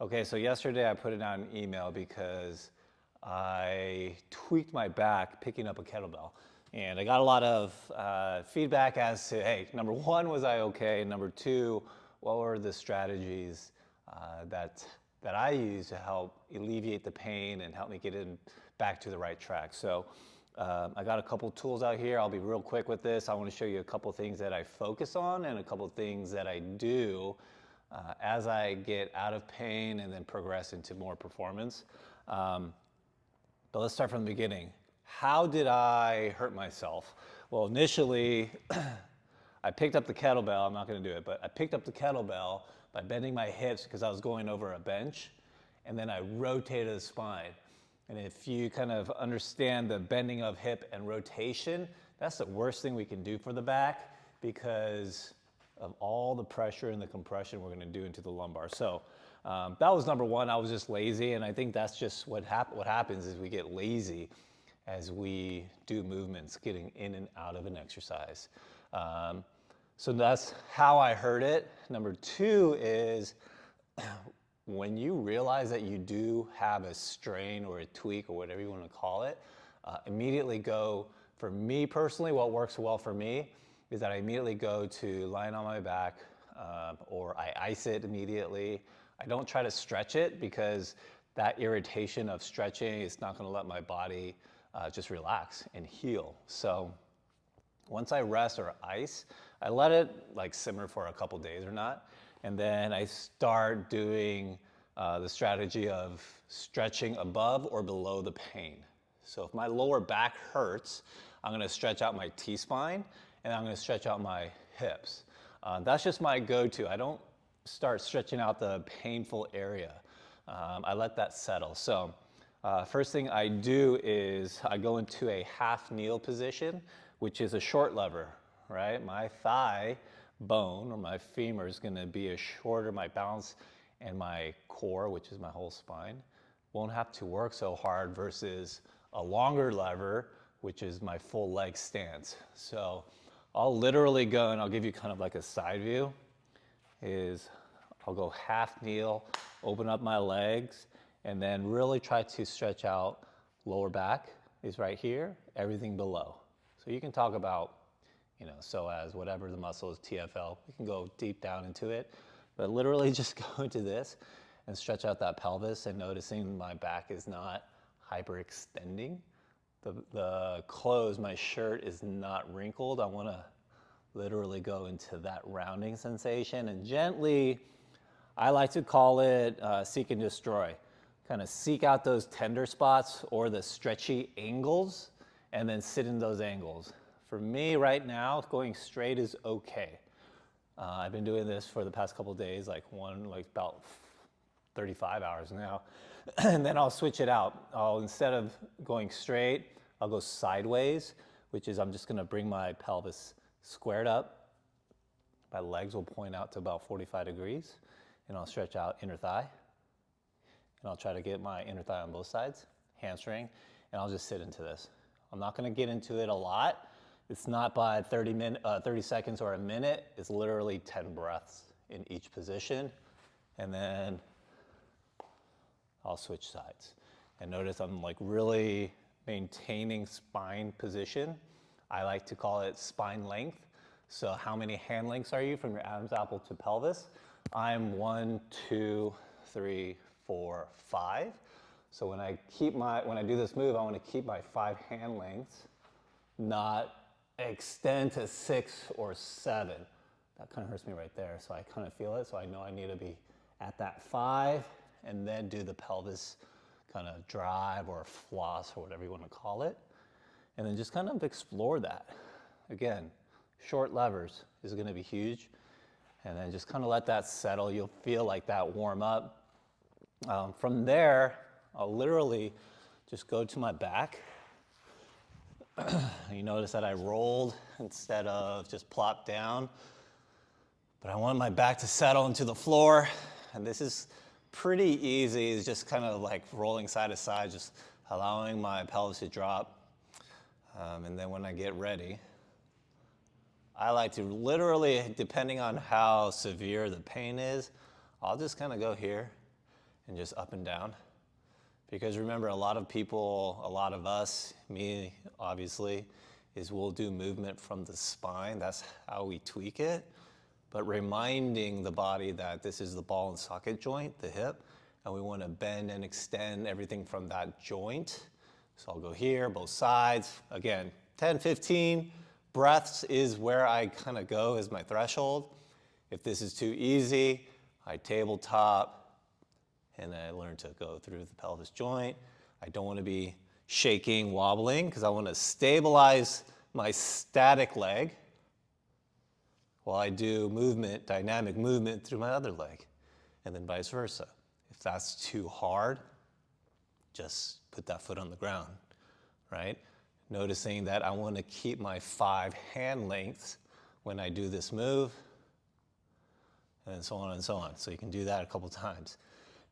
Okay, so yesterday I put it out an email because I tweaked my back picking up a kettlebell. And I got a lot of feedback as to, hey, number one, was I okay? Number two, what were the strategies that I use to help alleviate the pain and help me get back to the right track? So I got a couple tools out here. I'll be real quick with this. I want to show you a couple things that I focus on and a couple things that I do as I get out of pain and then progress into more performance. But let's start from the beginning. How did I hurt myself? Well, initially, I picked up the kettlebell. I'm not going to do it, but I picked up the kettlebell by bending my hips because I was going over a bench, and then I rotated the spine. And if you kind of understand the bending of hip and rotation, that's the worst thing we can do for the back because of all the pressure and the compression we're going to do into the lumbar. So that was number one. I was just lazy, and I think that's just what happens is we get lazy as we do movements, getting in and out of an exercise. So that's how I heard it. Number two is when you realize that you do have a strain or a tweak or whatever you want to call it, immediately go, for me personally, what works well for me is that I immediately go to lying on my back or I ice it immediately. I don't try to stretch it because that irritation of stretching is not going to let my body just relax and heal. So once I rest or ice, I let it like simmer for a couple days or not, and then I start doing the strategy of stretching above or below the pain. So if my lower back hurts, I'm going to stretch out my T-spine and I'm going to stretch out my hips. That's just my go-to. I don't start stretching out the painful area. I let that settle. So first thing I do is I go into a half kneel position, which is a short lever, right? My thigh bone or my femur is going to be a shorter, my balance and my core, which is my whole spine, won't have to work so hard versus a longer lever, which is my full leg stance. So I'll literally go, and I'll give you kind of like a side view, is I'll go half kneel, open up my legs, and then really try to stretch out lower back is right here, everything below. So you can talk about, psoas, whatever the muscle is, TFL, you can go deep down into it, but literally just go into this and stretch out that pelvis and noticing my back is not hyperextending. The clothes, my shirt is not wrinkled. I want to literally go into that rounding sensation and gently, I like to call it seek and destroy. Kind of seek out those tender spots or the stretchy angles and then sit in those angles. For me right now, going straight is okay. I've been doing this for the past couple of days, like about 35 hours now. And then I'll switch it out. Instead of going straight, I'll go sideways, which is I'm just gonna bring my pelvis squared up. My legs will point out to about 45 degrees, and I'll stretch out inner thigh. And I'll try to get my inner thigh on both sides, hamstring, and I'll just sit into this. I'm not gonna get into it a lot. It's not by 30 seconds or a minute. It's literally 10 breaths in each position. And then I'll switch sides. And notice I'm like really maintaining spine position. I like to call it spine length. So how many hand lengths are you from your Adam's apple to pelvis? I'm 1, 2, 3, 4, 5. So when I do this move, I want to keep my 5 hand lengths, not extend to 6 or 7. That kind of hurts me right there. So I kind of feel it. So I know I need to be at that 5 and then do the pelvis kind of drive or floss or whatever you want to call it. And then just kind of explore that. Again, short levers is going to be huge. And then just kind of let that settle. You'll feel like that warm up. From there, I'll literally just go to my back. You notice that I rolled instead of just plopped down. But I want my back to settle into the floor. And this is pretty easy. It's just kind of like rolling side to side, just allowing my pelvis to drop. And then when I get ready, I like to literally, depending on how severe the pain is, I'll just kind of go here and just up and down. Because remember, a lot of people, a lot of us, me obviously, is we'll do movement from the spine. That's how we tweak it. But reminding the body that this is the ball and socket joint, the hip, and we want to bend and extend everything from that joint. So I'll go here, both sides. Again, 10, 15 breaths is where I kind of go as my threshold. If this is too easy, I tabletop and I learn to go through the pelvis joint. I don't want to be shaking, wobbling, because I want to stabilize my static leg while I do movement, dynamic movement through my other leg, and then vice versa. If that's too hard, just put that foot on the ground, right? Noticing that I want to keep my 5 hand lengths when I do this move, and so on and so on. So you can do that a couple times.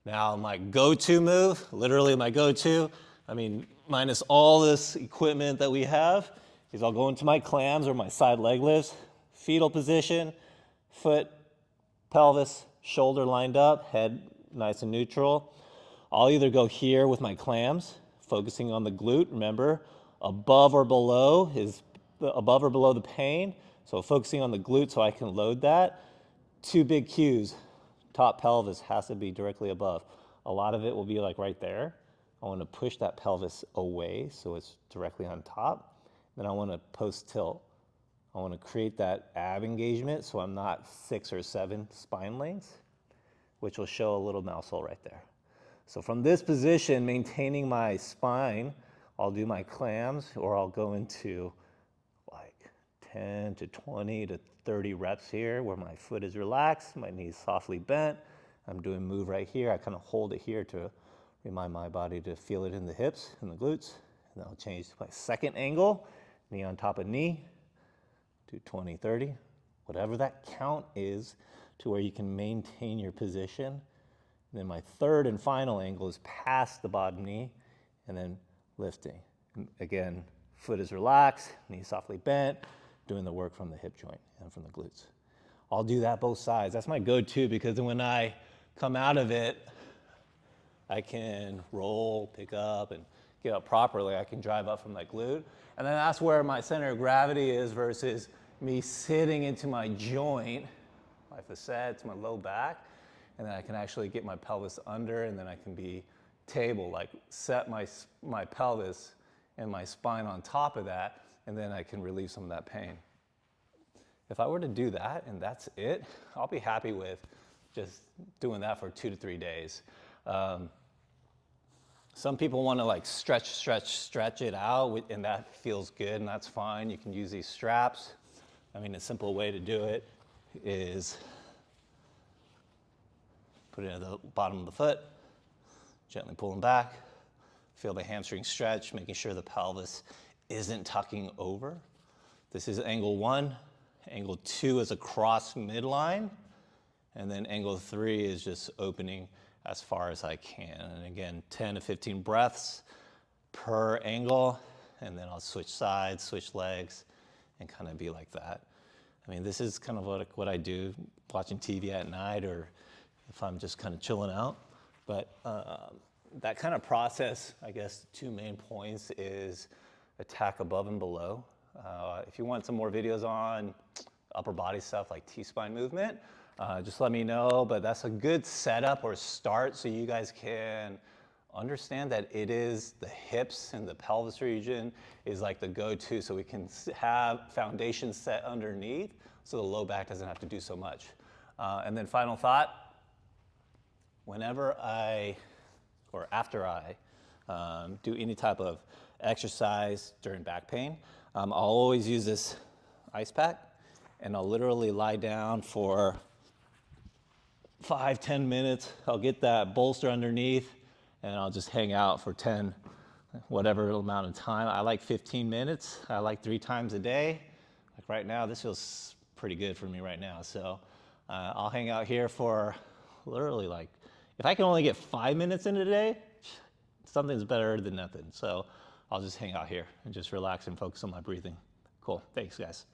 Now my go-to move, literally my go-to, I mean, minus all this equipment that we have, is I'll go into my clams or my side leg lifts, fetal position, foot, pelvis, shoulder lined up, head nice and neutral. I'll either go here with my clams, focusing on the glute, remember, above or below the pain. So focusing on the glute so I can load that. 2 big cues. Top pelvis has to be directly above. A lot of it will be like right there. I want to push that pelvis away so it's directly on top. Then I want to post tilt. I want to create that ab engagement so I'm not 6 or 7 spine lengths, which will show a little mouse hole right there. So from this position, maintaining my spine, I'll do my clams, or I'll go into like 10 to 20 to 30 reps here where my foot is relaxed, my knees softly bent. I'm doing a move right here. I kind of hold it here to remind my body to feel it in the hips and the glutes. And then I'll change to my second angle, knee on top of knee, do 20, 30, whatever that count is to where you can maintain your position. And then my third and final angle is past the bottom knee and then lifting. Again, foot is relaxed, knee softly bent, doing the work from the hip joint and from the glutes. I'll do that both sides. That's my go-to because when I come out of it, I can roll, pick up, and get up properly. I can drive up from my glute. And then that's where my center of gravity is versus me sitting into my joint, my facets, my low back, and then I can actually get my pelvis under, and then I can be table, like set my pelvis and my spine on top of that, and then I can relieve some of that pain. If I were to do that and that's it, I'll be happy with just doing that for 2 to 3 days. Some people want to like stretch it out, and that feels good, and that's fine. You can use these straps. I mean, a simple way to do it is put it at the bottom of the foot, gently pull them back, feel the hamstring stretch, making sure the pelvis isn't tucking over. This is angle 1. Angle 2 is across midline, and then angle 3 is just opening as far as I can. And again, 10 to 15 breaths per angle, and then I'll switch sides, switch legs, and kind of be like that. I mean, this is kind of what I do watching TV at night, or if I'm just kind of chilling out. But that kind of process, I guess, 2 main points is attack above and below. If you want some more videos on upper body stuff like T-spine movement, just let me know. But that's a good setup or start so you guys can understand that it is the hips and the pelvis region is like the go-to, so we can have foundation set underneath so the low back doesn't have to do so much. And then final thought, whenever or after I do any type of exercise during back pain, I'll always use this ice pack, and I'll literally lie down for 5-10 minutes. I'll get that bolster underneath, and I'll just hang out for 10, whatever amount of time. I like 15 minutes. I like 3 times a day. Like right now, this feels pretty good for me right now. So I'll hang out here for literally like, if I can only get 5 minutes in a day, something's better than nothing. So I'll just hang out here and just relax and focus on my breathing. Cool, thanks guys.